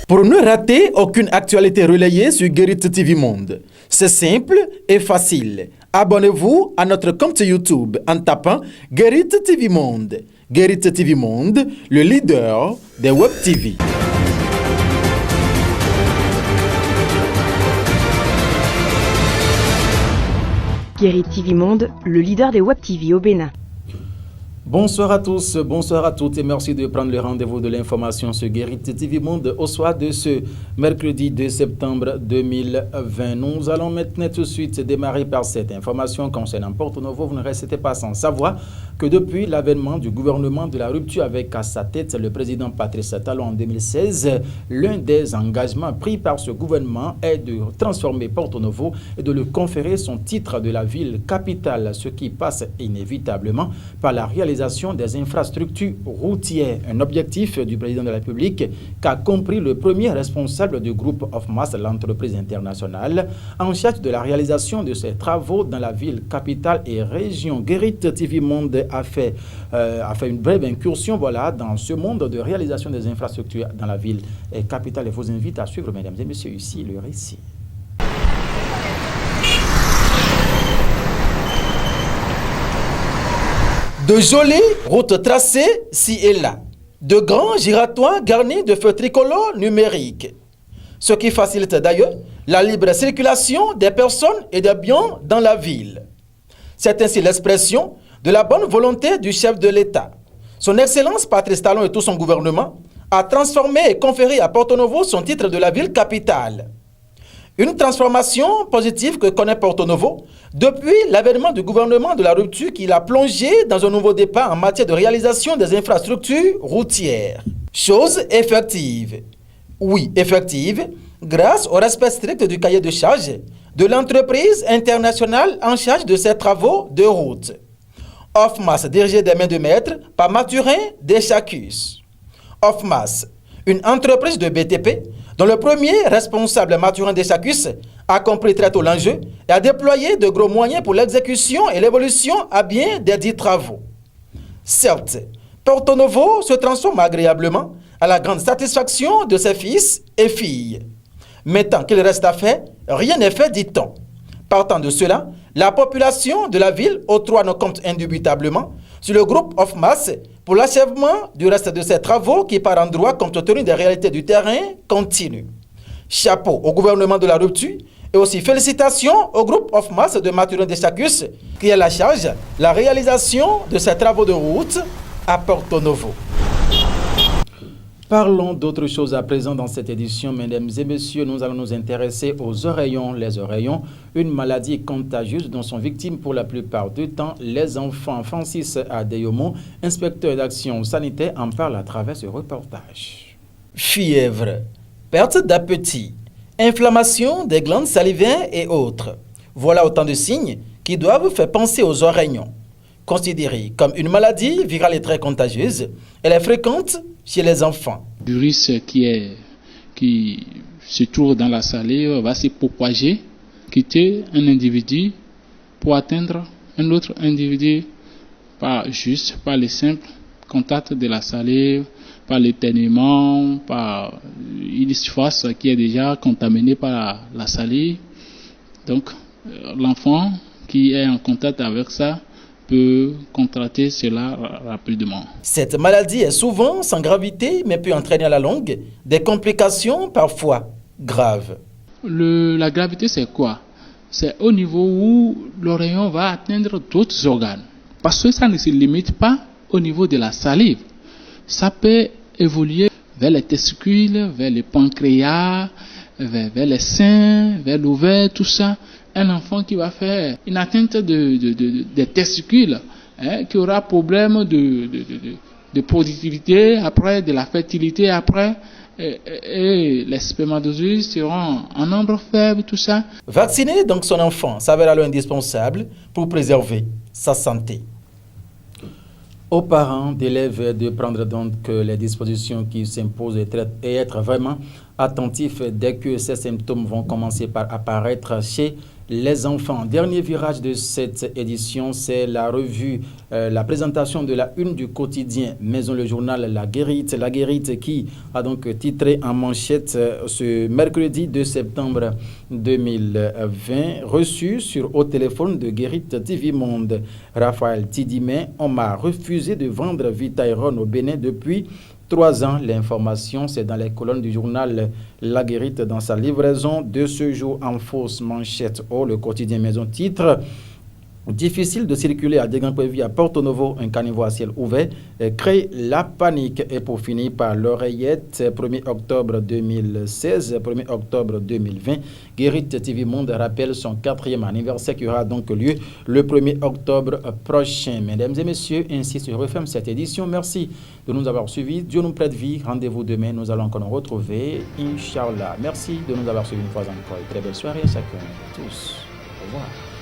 Pour ne rater aucune actualité relayée sur Guérit TV Monde, c'est simple et facile. Abonnez-vous à notre compte YouTube en tapant Guérit TV Monde. Guérit TV Monde, le leader des Web TV. Guérit TV Monde, le leader des Web TV au Bénin. Bonsoir à tous, bonsoir à toutes et merci de prendre le rendez-vous de l'information sur Guérit TV Monde au soir de ce mercredi 2 septembre 2020. Nous allons maintenant tout de suite démarrer par cette information concernant Porto Novo. Vous ne restez pas sans savoir que depuis l'avènement du gouvernement de la rupture avec à sa tête le président Patrice Talon en 2016, l'un des engagements pris par ce gouvernement est de transformer Porto Novo et de lui conférer son titre de la ville capitale, ce qui passe inévitablement par la réalisation des infrastructures routières, un objectif du président de la République qu'a compris le premier responsable du groupe of Mass, l'entreprise internationale, en charge de la réalisation de ces travaux dans la ville capitale et région. Guérit TV Monde a fait une brève incursion dans ce monde de réalisation des infrastructures dans la ville capitale et vous invite à suivre, mesdames et messieurs, ici le récit. De jolies routes tracées ci et là, de grands giratoires garnis de feux tricolores numériques, ce qui facilite d'ailleurs la libre circulation des personnes et des biens dans la ville. C'est ainsi l'expression de la bonne volonté du chef de l'État. Son Excellence Patrice Talon et tout son gouvernement a transformé et conféré à Porto Novo son titre de la ville capitale. Une transformation positive que connaît Porto Novo depuis l'avènement du gouvernement de la rupture qui l'a plongé dans un nouveau départ en matière de réalisation des infrastructures routières. Chose effective. Oui, effective, grâce au respect strict du cahier de charge de l'entreprise internationale en charge de ces travaux de route. Ofmas, dirigé des mains de maître par Mathurin Deschacus. Ofmas, une entreprise de BTP dont le premier responsable, Mathurin Deschacus, a compris très tôt l'enjeu et a déployé de gros moyens pour l'exécution et l'évolution à bien des dits travaux. Certes, Porto Novo se transforme agréablement à la grande satisfaction de ses fils et filles. Mais tant qu'il reste à faire, rien n'est fait, dit-on. Partant de cela, la population de la ville octroie nos comptes indubitablement sur le groupe of Mass pour l'achèvement du reste de ces travaux qui, par endroits, compte tenu des réalités du terrain, continuent. Chapeau au gouvernement de la rupture et aussi félicitations au groupe of Mass de Mathurin Deschacus qui a la charge la réalisation de ces travaux de route à Porto Novo. Parlons d'autres choses à présent dans cette édition, mesdames et messieurs. Nous allons nous intéresser aux oreillons. Les oreillons, une maladie contagieuse dont sont victimes pour la plupart du temps les enfants. Francis Adeyomo, inspecteur d'action sanitaire, en parle à travers ce reportage. Fièvre, perte d'appétit, inflammation des glandes salivaires et autres. Voilà autant de signes qui doivent faire penser aux oreillons. Considérée comme une maladie virale et très contagieuse, elle est fréquente chez les enfants. Le virus qui se trouve dans la salive va se propager, quitter un individu pour atteindre un autre individu par le simple contact de la salive, par l'éternuement, par une surface qui est déjà contaminée par la salive. Donc l'enfant qui est en contact avec ça peut contracter cela rapidement. Cette maladie est souvent sans gravité, mais peut entraîner à la longue des complications parfois graves. La gravité, c'est quoi? C'est au niveau où l'oreillon va atteindre d'autres organes. Parce que ça ne se limite pas au niveau de la salive. Ça peut évoluer vers les testicules, vers le pancréas, vers les seins, vers l'ovaire, tout ça. Un enfant qui va faire une atteinte des testicules, qui aura problème de productivité, après de la fertilité, après, et les spermatozoïdes seront en nombre faible, tout ça. Vacciner donc son enfant s'avère alors indispensable pour préserver sa santé. Aux parents d'élèves de prendre donc les dispositions qui s'imposent et être vraiment attentifs dès que ces symptômes vont commencer par apparaître chez les enfants. Dernier virage de cette édition, c'est la revue, la présentation de la une du quotidien Maison, le journal La Guérite. La Guérite qui a donc titré en manchette ce mercredi 2 septembre 2020, reçu au téléphone de Guérite TV Monde. Raphaël Tidimé, on m'a refusé de vendre Vitaïron au Bénin depuis 3 ans. L'information, c'est dans les colonnes du journal La Guérite dans sa livraison de ce jour en fausse manchette. Le quotidien Maison titre: difficile de circuler à Dégangouévi à Porto-Novo, un caniveau à ciel ouvert crée la panique. Et pour finir par l'oreillette, 1er octobre 2016, 1er octobre 2020, Guérite TV Monde rappelle son 4e anniversaire qui aura donc lieu le 1er octobre prochain. Mesdames et messieurs, ainsi se referme cette édition. Merci de nous avoir suivis. Dieu nous prête vie. Rendez-vous demain. Nous allons encore nous retrouver, Inch'Allah. Merci de nous avoir suivis une fois encore. Très belle soirée à chacun. Tous. Au revoir.